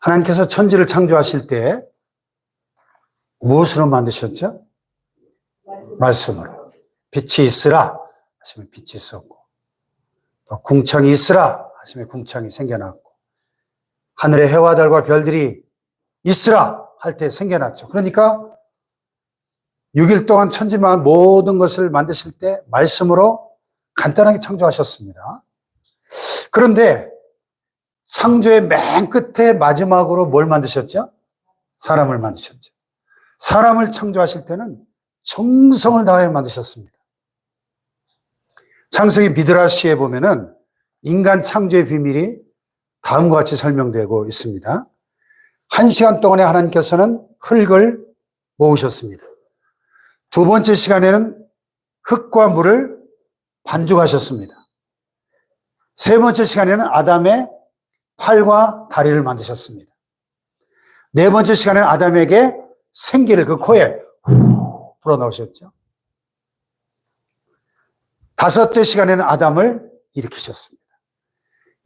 하나님께서 천지를 창조하실 때 무엇으로 만드셨죠? 말씀으로. 빛이 있으라 하시면 빛이 있었고, 또 궁창이 있으라 하시면 궁창이 생겨났고, 하늘의 해와 달과 별들이 있으라 할 때 생겨났죠. 그러니까 6일 동안 천지만 모든 것을 만드실 때 말씀으로 간단하게 창조하셨습니다. 그런데 창조의 맨 끝에 마지막으로 뭘 만드셨죠? 사람을 만드셨죠. 사람을 창조하실 때는 정성을 다해 만드셨습니다. 창세기 미드라시에 보면은 인간 창조의 비밀이 다음과 같이 설명되고 있습니다. 1시간 동안에 하나님께서는 흙을 모으셨습니다. 두 번째 시간에는 흙과 물을 반죽하셨습니다. 세 번째 시간에는 아담의 팔과 다리를 만드셨습니다. 네 번째 시간에는 아담에게 생기를 그 코에 불어넣으셨죠. 다섯째 시간에는 아담을 일으키셨습니다.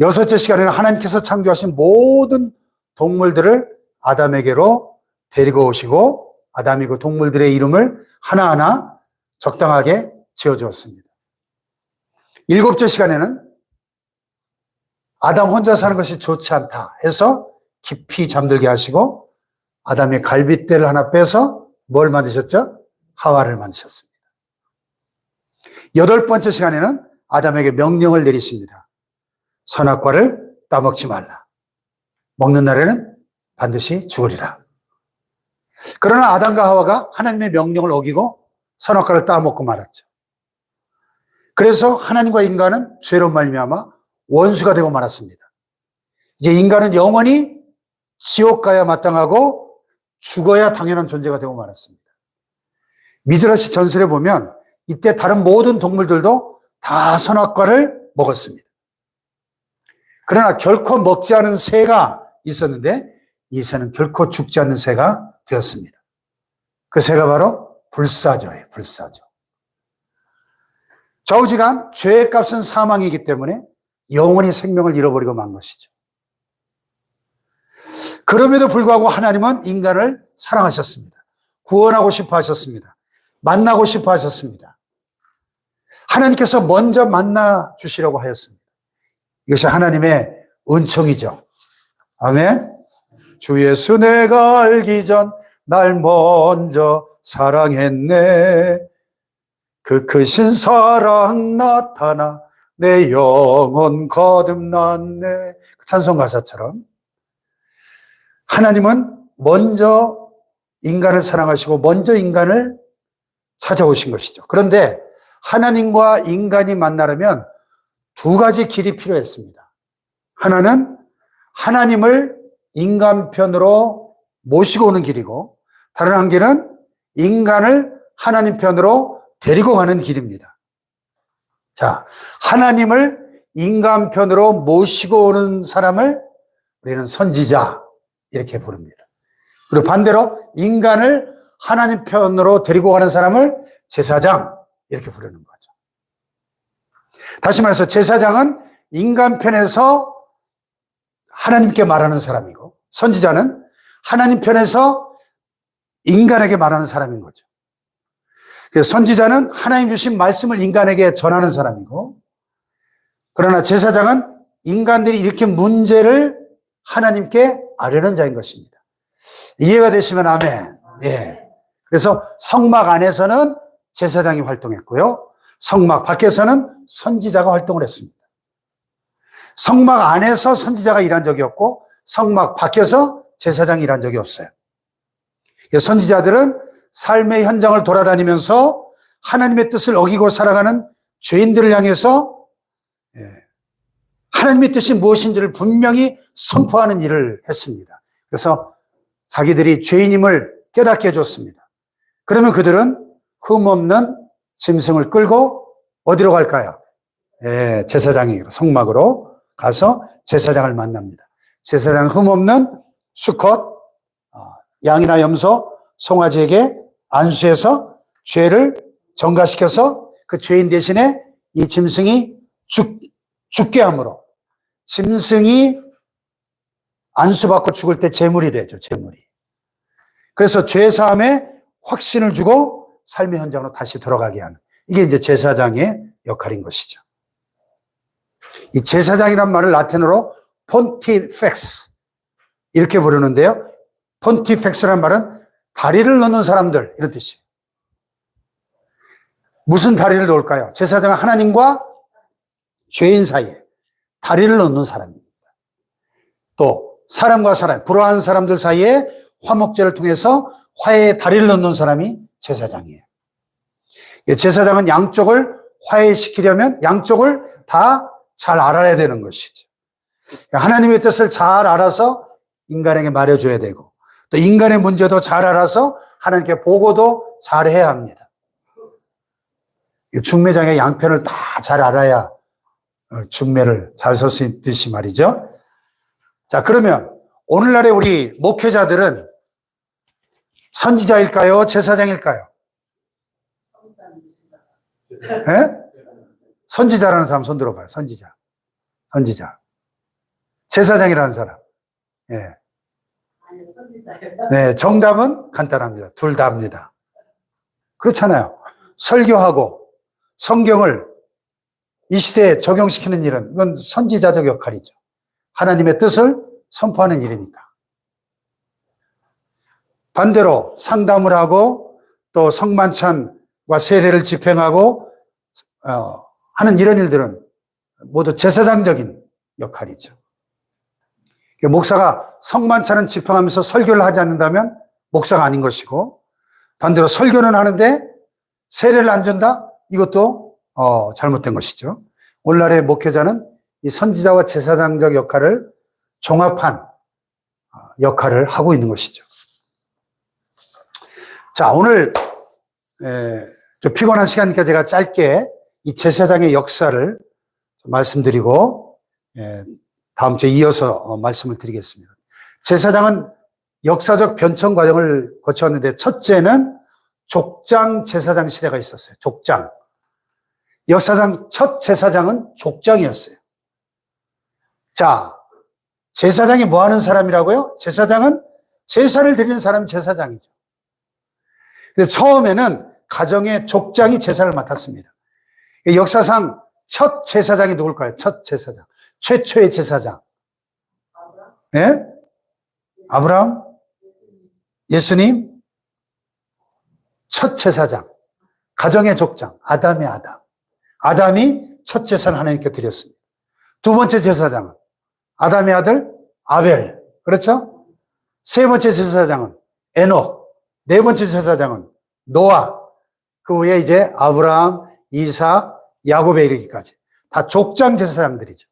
여섯째 시간에는 하나님께서 창조하신 모든 동물들을 아담에게로 데리고 오시고 아담이 그 동물들의 이름을 하나하나 적당하게 지어주었습니다. 일곱째 시간에는 아담 혼자 사는 것이 좋지 않다 해서 깊이 잠들게 하시고 아담의 갈빗대를 하나 빼서 뭘 만드셨죠? 하와를 만드셨습니다. 여덟 번째 시간에는 아담에게 명령을 내리십니다. 선악과를 따먹지 말라. 먹는 날에는 반드시 죽으리라. 그러나 아담과 하와가 하나님의 명령을 어기고 선악과를 따먹고 말았죠. 그래서 하나님과 인간은 죄로 말미암아 원수가 되고 말았습니다. 이제 인간은 영원히 지옥 가야 마땅하고 죽어야 당연한 존재가 되고 말았습니다. 미드라시 전설에 보면 이때 다른 모든 동물들도 다 선악과를 먹었습니다. 그러나 결코 먹지 않은 새가 있었는데 이 새는 결코 죽지 않는 새가 되었습니다. 그 새가 바로 불사조예요. 불사조. 좌우지간 죄의 값은 사망이기 때문에 영원히 생명을 잃어버리고 만 것이죠. 그럼에도 불구하고 하나님은 인간을 사랑하셨습니다. 구원하고 싶어 하셨습니다. 만나고 싶어 하셨습니다. 하나님께서 먼저 만나 주시려고 하였습니다. 이것이 하나님의 은총이죠. 아멘. 주 예수 내가 알기 전 날 먼저 사랑했네. 그 크신 사랑 나타나 내 영혼 거듭났네. 찬송 가사처럼 하나님은 먼저 인간을 사랑하시고 먼저 인간을 찾아오신 것이죠. 그런데 하나님과 인간이 만나려면 두 가지 길이 필요했습니다. 하나는 하나님을 인간 편으로 모시고 오는 길이고 다른 한 길은 인간을 하나님 편으로 데리고 가는 길입니다. 자, 하나님을 인간 편으로 모시고 오는 사람을 우리는 선지자 이렇게 부릅니다. 그리고 반대로 인간을 하나님 편으로 데리고 가는 사람을 제사장 이렇게 부르는 거죠. 다시 말해서 제사장은 인간 편에서 하나님께 말하는 사람이고 선지자는 하나님 편에서 인간에게 말하는 사람인 거죠. 그래서 선지자는 하나님 주신 말씀을 인간에게 전하는 사람이고 그러나 제사장은 인간들이 일으킨 문제를 하나님께 아뢰는 자인 것입니다. 이해가 되시면 아멘. 예. 그래서 성막 안에서는 제사장이 활동했고요. 성막 밖에서는 선지자가 활동을 했습니다. 성막 안에서 선지자가 일한 적이 없고 성막 밖에서 제사장이 일한 적이 없어요. 선지자들은 삶의 현장을 돌아다니면서 하나님의 뜻을 어기고 살아가는 죄인들을 향해서 하나님의 뜻이 무엇인지를 분명히 선포하는 일을 했습니다. 그래서 자기들이 죄인임을 깨닫게 해줬습니다. 그러면 그들은 흠없는 짐승을 끌고 어디로 갈까요? 제사장이 성막으로 가서 제사장을 만납니다. 제사장 흠없는 수컷 양이나 염소, 송아지에게 안수해서 죄를 전가시켜서 그 죄인 대신에 이 짐승이 죽게 함으로 짐승이 안수받고 죽을 때 제물이 되죠, 제물이. 그래서 죄사함에 확신을 주고 삶의 현장으로 다시 돌아가게 하는, 이게 이제 제사장의 역할인 것이죠. 이 제사장이란 말을 라틴어로 폰티펙스 이렇게 부르는데요. 폰티펙스란 말은 다리를 놓는 사람들, 이런 뜻이에요. 무슨 다리를 놓을까요? 제사장은 하나님과 죄인 사이에 다리를 놓는 사람입니다. 또 사람과 사람, 불화한 사람들 사이에 화목제를 통해서 화해의 다리를 놓는 사람이 제사장이에요. 제사장은 양쪽을 화해시키려면 양쪽을 다 잘 알아야 되는 것이죠. 하나님의 뜻을 잘 알아서 인간에게 말해줘야 되고, 또 인간의 문제도 잘 알아서 하나님께 보고도 잘 해야 합니다. 중매장의 양편을 다 잘 알아야 중매를 잘 설 수 있듯이 말이죠. 자, 그러면 오늘날의 우리 목회자들은 선지자일까요? 제사장일까요? 네? 선지자라는 사람 손 들어봐요. 선지자. 제사장이라는 사람. 예. 네, 정답은 간단합니다. 둘 다 합니다. 그렇잖아요. 설교하고 성경을 이 시대에 적용시키는 일은, 이건 선지자적 역할이죠. 하나님의 뜻을 선포하는 일이니까. 반대로 상담을 하고 또 성만찬과 세례를 집행하고 하는 이런 일들은 모두 제사장적인 역할이죠. 목사가 성만찬은 집행하면서 설교를 하지 않는다면 목사가 아닌 것이고, 반대로 설교는 하는데 세례를 안 준다? 이것도 잘못된 것이죠. 오늘날의 목회자는 이 선지자와 제사장적 역할을 종합한 역할을 하고 있는 것이죠. 자, 오늘 좀 피곤한 시간이니까 제가 짧게 이 제사장의 역사를 말씀드리고 다음 주에 이어서 말씀을 드리겠습니다. 제사장은 역사적 변천 과정을 거쳤는데, 첫째는 족장 제사장 시대가 있었어요. 족장. 역사상 첫 제사장은 족장이었어요. 자, 제사장이 뭐 하는 사람이라고요? 제사장은 제사를 드리는 사람이 제사장이죠. 근데 처음에는 가정의 족장이 제사를 맡았습니다. 역사상 첫 제사장이 누굴까요? 첫 제사장. 최초의 제사장. 예? 아브라함? 예수님? 첫 제사장. 가정의 족장. 아담의 아담. 아담이 첫 제사를 하나님께 드렸습니다. 두 번째 제사장은 아담의 아들 아벨. 그렇죠? 세 번째 제사장은 에녹. 네 번째 제사장은 노아. 그 후에 이제 아브라함, 이삭, 야곱에 이르기까지 다 족장 제사장들이죠.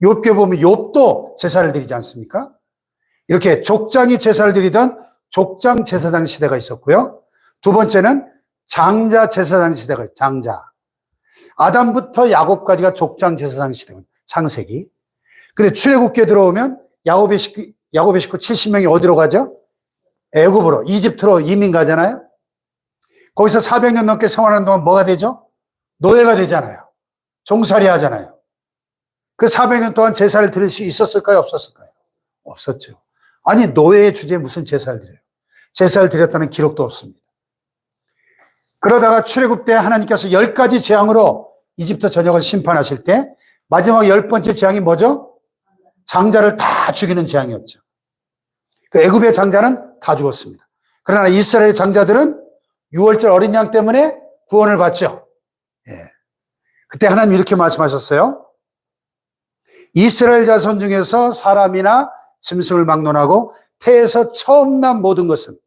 욥기에 보면 욥도 제사를 드리지 않습니까? 이렇게 족장이 제사를 드리던 족장 제사장 시대가 있었고요. 두 번째는 장자 제사장 시대가 있어요. 장자. 아담부터 야곱까지가 족장 제사장 시대는 창세기. 근데 출애굽기에 들어오면 야곱의 식구 70명이 어디로 가죠? 애굽으로, 이집트로 이민 가잖아요. 거기서 400년 넘게 생활하는 동안 뭐가 되죠? 노예가 되잖아요. 종살이 하잖아요. 그 400년 동안 제사를 드릴 수 있었을까요? 없었을까요? 없었죠. 아니, 노예의 주제에 무슨 제사를 드려요? 제사를 드렸다는 기록도 없습니다. 그러다가 출애굽 때 하나님께서 10가지 재앙으로 이집트 전역을 심판하실 때 마지막 10번째 재앙이 뭐죠? 장자를 다 죽이는 재앙이었죠. 그 애굽의 장자는 다 죽었습니다. 그러나 이스라엘 장자들은 6월절 어린 양 때문에 구원을 받죠. 예. 그때 하나님 이렇게 말씀하셨어요. 이스라엘 자손 중에서 사람이나 짐승을 막론하고 태에서 처음 난 모든 것은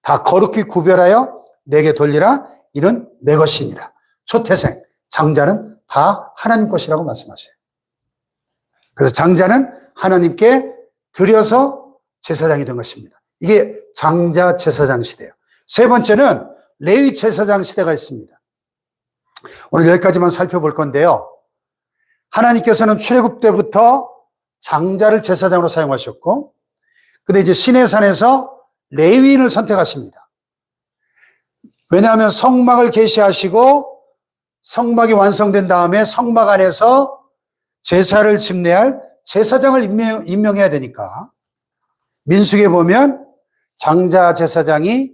다 거룩히 구별하여 내게 돌리라. 이는 내 것이니라. 초태생, 장자는 다 하나님 것이라고 말씀하셔요. 그래서 장자는 하나님께 드려서 제사장이 된 것입니다. 이게 장자 제사장 시대예요. 세 번째는 레위 제사장 시대가 있습니다. 오늘 여기까지만 살펴볼 건데요. 하나님께서는 출애굽 때부터 장자를 제사장으로 사용하셨고, 근데 이제 시내산에서 레위인을 선택하십니다. 왜냐하면 성막을 계시하시고 성막이 완성된 다음에 성막 안에서 제사를 집례할 제사장을 임명해야 되니까 민수기에 보면 장자 제사장이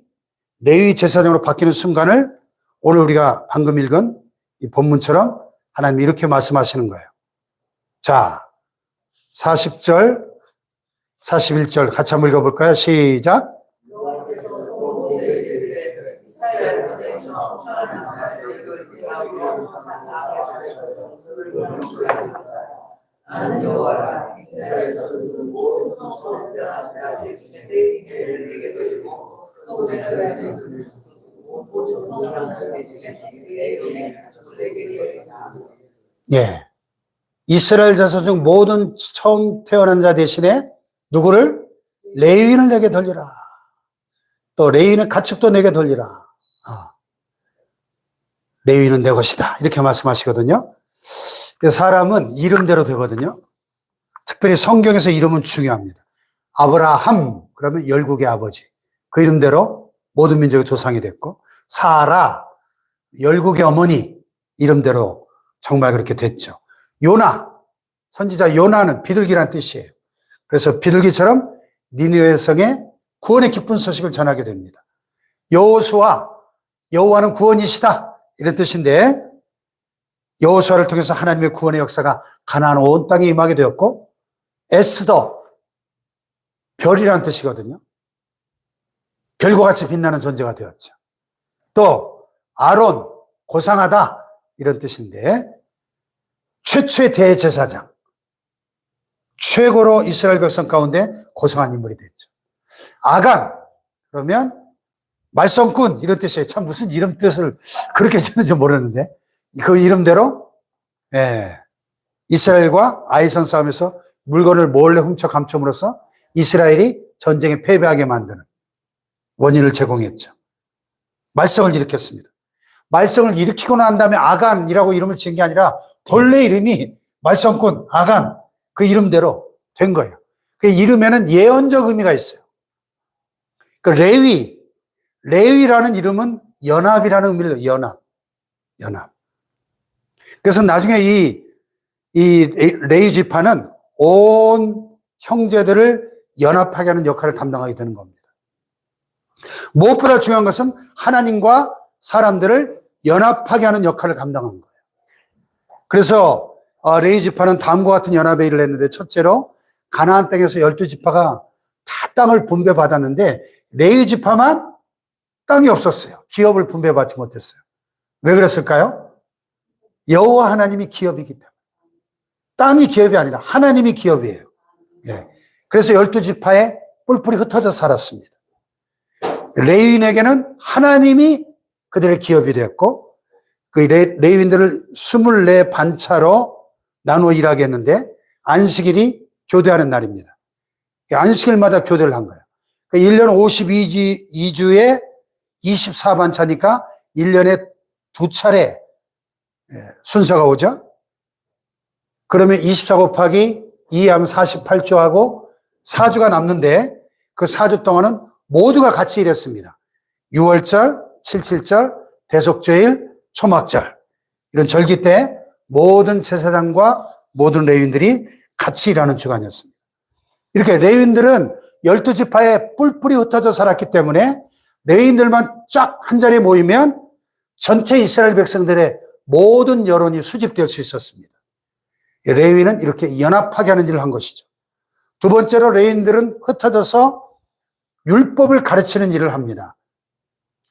레위 제사장으로 바뀌는 순간을 오늘 우리가 방금 읽은 이 본문처럼 하나님이 이렇게 말씀하시는 거예요. 자, 40절, 41절 같이 한번 읽어볼까요? 시작. 나는 여호와라. 이스라엘 자손들 모든 성소들아 나를 지내되 예를 내게 돌리고 또 이스라엘 자손들 모든 성소들아 나를 지내되 예를 내게 돌리라. 예. 이스라엘 자손 중 모든 처음 태어난 자 대신에 누구를? 레위인을 내게 돌리라. 또 레위인의 가축도 내게 돌리라. 레위인은 내 것이다. 이렇게 말씀하시거든요. 사람은 이름대로 되거든요. 특별히 성경에서 이름은 중요합니다. 아브라함, 그러면 열국의 아버지. 그 이름대로 모든 민족의 조상이 됐고, 사라, 열국의 어머니, 이름대로 정말 그렇게 됐죠. 요나, 선지자 요나는 비둘기란 뜻이에요. 그래서 비둘기처럼 니느웨 성에 구원의 기쁜 소식을 전하게 됩니다. 여호수아, 여호와는 구원이시다. 이런 뜻인데, 여호수아를 통해서 하나님의 구원의 역사가 가나안 온 땅에 임하게 되었고, 에스더, 별이라는 뜻이거든요. 별과 같이 빛나는 존재가 되었죠. 또 아론, 고상하다 이런 뜻인데, 최초의 대제사장, 최고로 이스라엘 백성 가운데 고상한 인물이 됐죠. 아간, 그러면 말썽꾼 이런 뜻이에요. 참 무슨 이름 뜻을 그렇게 짓는지 모르는데, 그 이름대로 이스라엘과 아이성 싸움에서 물건을 몰래 훔쳐 감춰으로써 이스라엘이 전쟁에 패배하게 만드는 원인을 제공했죠. 말썽을 일으켰습니다. 말썽을 일으키고 난 다음에 아간이라고 이름을 지은 게 아니라 본래 이름이 말썽꾼, 아간, 그 이름대로 된 거예요. 그 이름에는 예언적 의미가 있어요. 그 레위라는 이름은 연합이라는 의미를 연합. 그래서 나중에 이 레위 지파는 온 형제들을 연합하게 하는 역할을 담당하게 되는 겁니다. 무엇보다 중요한 것은 하나님과 사람들을 연합하게 하는 역할을 감당한 거예요. 그래서 레위 지파는 다음과 같은 연합의 일을 했는데, 첫째로 가나안 땅에서 12지파가 다 땅을 분배받았는데 레위 지파만 땅이 없었어요. 기업을 분배받지 못했어요. 왜 그랬을까요? 여호와 하나님이 기업이기 때문에. 땅이 기업이 아니라 하나님이 기업이에요. 예. 그래서 12지파에 뿔뿔이 흩어져 살았습니다. 레위인에게는 하나님이 그들의 기업이 되었고, 그 레위인들을 24 반차로 나누어 일하게 했는데, 안식일이 교대하는 날입니다. 안식일마다 교대를 한 거예요. 1년 52주에 24반차니까 1년에 2차례 순서가 오죠. 그러면 24 곱하기 2 하면 48주하고 4주가 남는데, 그 4주 동안은 모두가 같이 일했습니다. 6월절, 77절, 대속죄일, 초막절, 이런 절기 때 모든 제사장과 모든 레위인들이 같이 일하는 주간이었습니다. 이렇게 레위인들은 12지파에 뿔뿔이 흩어져 살았기 때문에 레위인들만 쫙 한 자리에 모이면 전체 이스라엘 백성들의 모든 여론이 수집될 수 있었습니다. 레위는 이렇게 연합하게 하는 일을 한 것이죠. 두 번째로 레위인들은 흩어져서 율법을 가르치는 일을 합니다.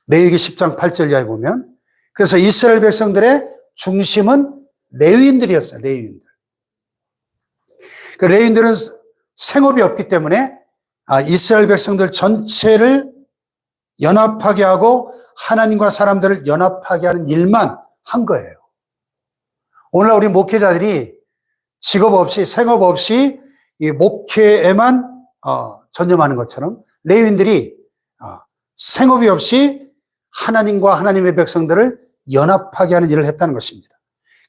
레위기 10장 8절 이하에 보면, 그래서 이스라엘 백성들의 중심은 레위인들이었어요. 레위인들. 그 레위인들은 생업이 없기 때문에 이스라엘 백성들 전체를 연합하게 하고 하나님과 사람들을 연합하게 하는 일만 한 거예요. 오늘날 우리 목회자들이 직업 없이, 생업 없이 이 목회에만 전념하는 것처럼 레위인들이 생업이 없이 하나님과 하나님의 백성들을 연합하게 하는 일을 했다는 것입니다.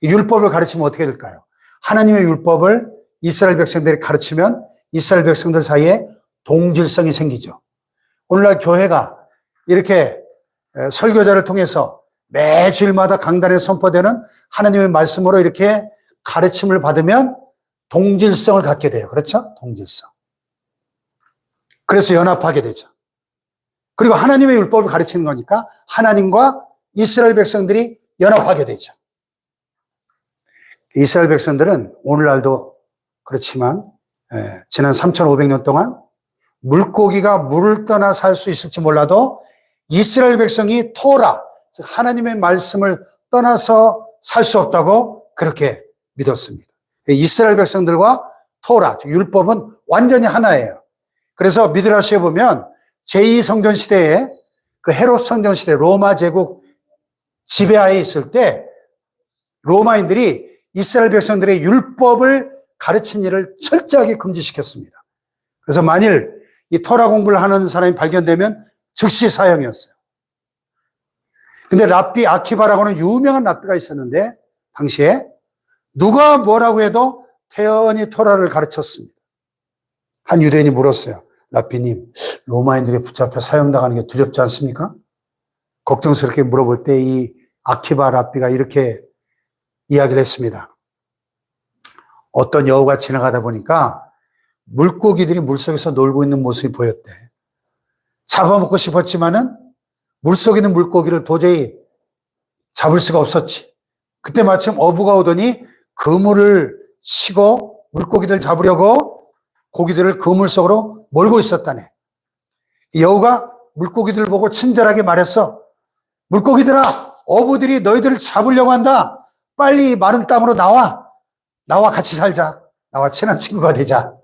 율법을 가르치면 어떻게 될까요? 하나님의 율법을 이스라엘 백성들이 가르치면 이스라엘 백성들 사이에 동질성이 생기죠. 오늘날 교회가 이렇게 설교자를 통해서 매 주일마다 강단에 선포되는 하나님의 말씀으로 이렇게 가르침을 받으면 동질성을 갖게 돼요. 그렇죠? 동질성. 그래서 연합하게 되죠. 그리고 하나님의 율법을 가르치는 거니까 하나님과 이스라엘 백성들이 연합하게 되죠. 이스라엘 백성들은 오늘날도 그렇지만 지난 3,500년 동안 물고기가 물을 떠나 살 수 있을지 몰라도 이스라엘 백성이 토라, 즉 하나님의 말씀을 떠나서 살 수 없다고 그렇게 믿었습니다. 이스라엘 백성들과 토라, 즉 율법은 완전히 하나예요. 그래서 미드라시에 보면 제2성전 시대에 그 헤롯 성전 시대 로마 제국 지배하에 있을 때 로마인들이 이스라엘 백성들의 율법을 가르친 일을 철저하게 금지시켰습니다. 그래서 만일 이 토라 공부를 하는 사람이 발견되면 즉시 사형이었어요. 근데 랍비 아키바라고는 유명한 랍비가 있었는데 당시에 누가 뭐라고 해도 태연히 토라를 가르쳤습니다. 한 유대인이 물었어요. 랍비님, 로마인들에 붙잡혀 사형당하는 게 두렵지 않습니까? 걱정스럽게 물어볼 때 이 아키바 랍비가 이렇게 이야기를 했습니다. 어떤 여우가 지나가다 보니까 물고기들이 물속에서 놀고 있는 모습이 보였대. 잡아먹고 싶었지만은 물속에 있는 물고기를 도저히 잡을 수가 없었지. 그때 마침 어부가 오더니 그물을 치고 물고기들 잡으려고 고기들을 그물 속으로 몰고 있었다네. 여우가 물고기들을 보고 친절하게 말했어. 물고기들아, 어부들이 너희들을 잡으려고 한다. 빨리 마른 땅으로 나와. 나와 같이 살자. 나와 친한 친구가 되자.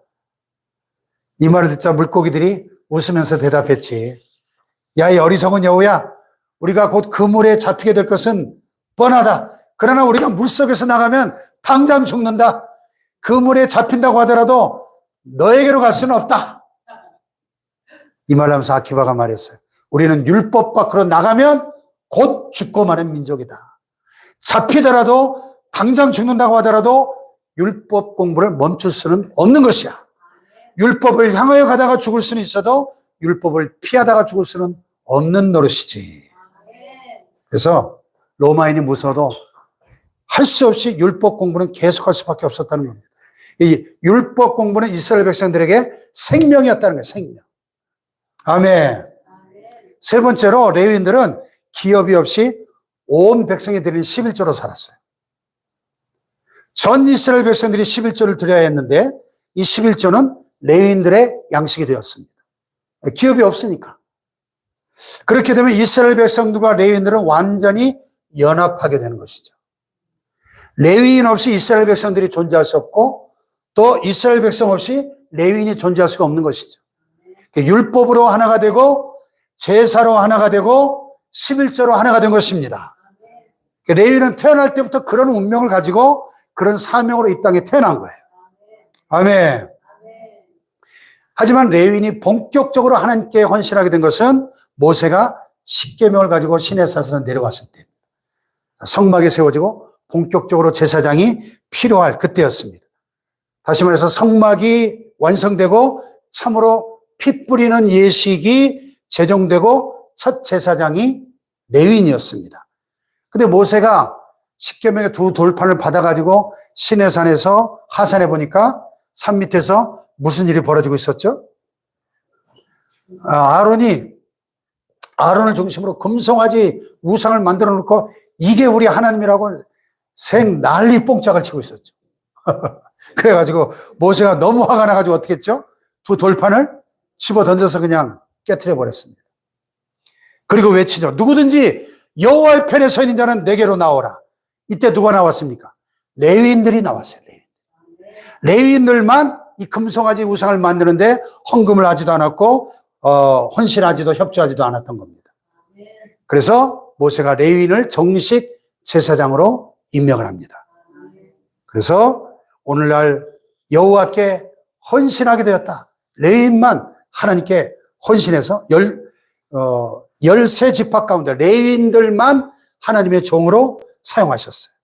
이 말을 듣자 물고기들이 웃으면서 대답했지. 야, 이 어리석은 여우야. 우리가 곧 그물에 잡히게 될 것은 뻔하다. 그러나 우리가 물속에서 나가면 당장 죽는다. 그물에 잡힌다고 하더라도 너에게로 갈 수는 없다. 이 말을 하면서 아키바가 말했어요. 우리는 율법 밖으로 나가면 곧 죽고 마는 민족이다. 잡히더라도 당장 죽는다고 하더라도 율법 공부를 멈출 수는 없는 것이야. 율법을 향하여 가다가 죽을 수는 있어도 율법을 피하다가 죽을 수는 없는 노릇이지. 그래서 로마인이 무서워도 할 수 없이 율법 공부는 계속할 수밖에 없었다는 겁니다. 이 율법 공부는 이스라엘 백성들에게 생명이었다는 거예요. 생명. 아멘. 세 번째로 레위인들은 기업이 없이 온 백성이 드리는 11조로 살았어요. 전 이스라엘 백성들이 11조를 드려야 했는데 이 11조는 레위인들의 양식이 되었습니다. 기업이 없으니까. 그렇게 되면 이스라엘 백성들과 레위인들은 완전히 연합하게 되는 것이죠. 레위인 없이 이스라엘 백성들이 존재할 수 없고 또 이스라엘 백성 없이 레위인이 존재할 수가 없는 것이죠. 율법으로 하나가 되고 제사로 하나가 되고 11조로 하나가 된 것입니다. 레위인은 태어날 때부터 그런 운명을 가지고 그런 사명으로 이 땅에 태어난 거예요. 아멘. 하지만 레위인이 본격적으로 하나님께 헌신하게 된 것은 모세가 십계명을 가지고 시내산에서 내려왔을 때 성막이 세워지고 본격적으로 제사장이 필요할 그때였습니다. 다시 말해서 성막이 완성되고 참으로 피 뿌리는 예식이 제정되고 첫 제사장이 레위인이었습니다. 근데 모세가 십계명의 두 돌판을 받아가지고 시내산에서 하산해 보니까 산 밑에서 무슨 일이 벌어지고 있었죠? 아론을 중심으로 금송아지 우상을 만들어 놓고 이게 우리 하나님이라고 생 난리 뽕짝을 치고 있었죠. 그래가지고 모세가 너무 화가 나가지고 어떻게 했죠? 두 돌판을 집어 던져서 그냥 깨트려 버렸습니다. 그리고 외치죠. 누구든지 여호와의 편에 서 있는 자는 내게로 나오라. 이때 누가 나왔습니까? 레위인들이 나왔어요. 레위인들만 이 금송아지 우상을 만드는데 헌금을 하지도 않았고 헌신하지도 협조하지도 않았던 겁니다. 그래서 모세가 레위인을 정식 제사장으로 임명을 합니다. 그래서 오늘날 여호와께 헌신하게 되었다. 레위인만 하나님께 헌신해서 13지파 가운데 레위인들만 하나님의 종으로 사용하셨어요.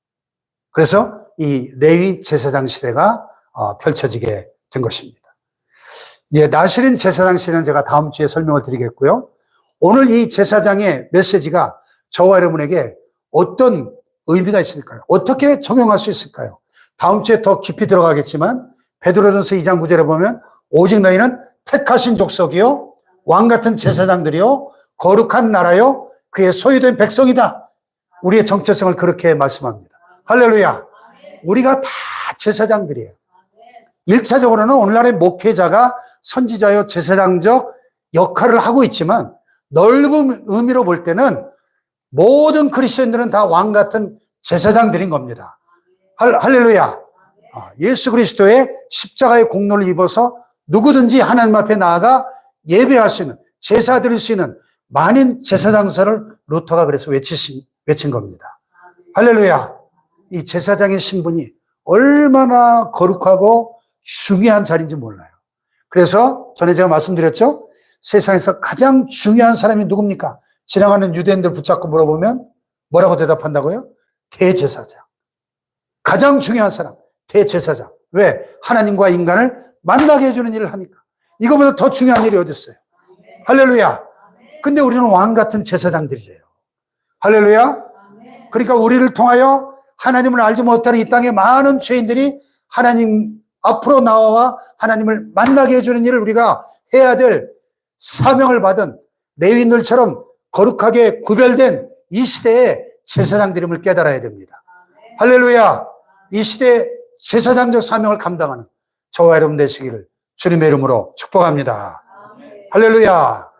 그래서 이 레위 제사장 시대가 펼쳐지게 된 것입니다. 이제 나실인 제사장 시대는 제가 다음 주에 설명을 드리겠고요. 오늘 이 제사장의 메시지가 저와 여러분에게 어떤 의미가 있을까요? 어떻게 적용할 수 있을까요? 다음 주에 더 깊이 들어가겠지만 베드로전서 2장 9절에 보면 오직 너희는 택하신 족속이요 왕 같은 제사장들이요 거룩한 나라요 그의 소유된 백성이다. 우리의 정체성을 그렇게 말씀합니다. 할렐루야. 우리가 다 제사장들이에요. 1차적으로는 오늘날의 목회자가 선지자요 제사장적 역할을 하고 있지만 넓은 의미로 볼 때는 모든 그리스도인들은 다 왕 같은 제사장들인 겁니다. 할렐루야. 예수 그리스도의 십자가의 공로를 입어서 누구든지 하나님 앞에 나아가 예배할 수 있는, 제사 드릴 수 있는 많은 제사장사를 루터가 그래서 외친 겁니다. 할렐루야. 이 제사장의 신분이 얼마나 거룩하고 중요한 자리인지 몰라요. 그래서 전에 제가 말씀드렸죠. 세상에서 가장 중요한 사람이 누굽니까? 지나가는 유대인들 붙잡고 물어보면 뭐라고 대답한다고요? 대제사장. 가장 중요한 사람, 대제사장. 왜? 하나님과 인간을 만나게 해주는 일을 하니까. 이거보다 더 중요한 일이 어디 있어요? 할렐루야. 근데 우리는 왕 같은 제사장들이래요. 할렐루야. 그러니까 우리를 통하여 하나님을 알지 못하는 이 땅의 많은 죄인들이 하나님 앞으로 나와 하나님을 만나게 해주는 일을 우리가 해야 될 사명을 받은 레위인들처럼 거룩하게 구별된 이 시대의 제사장들임을 깨달아야 됩니다. 할렐루야. 이 시대의 제사장적 사명을 감당하는 저와 여러분 되시기를 주님의 이름으로 축복합니다. 할렐루야.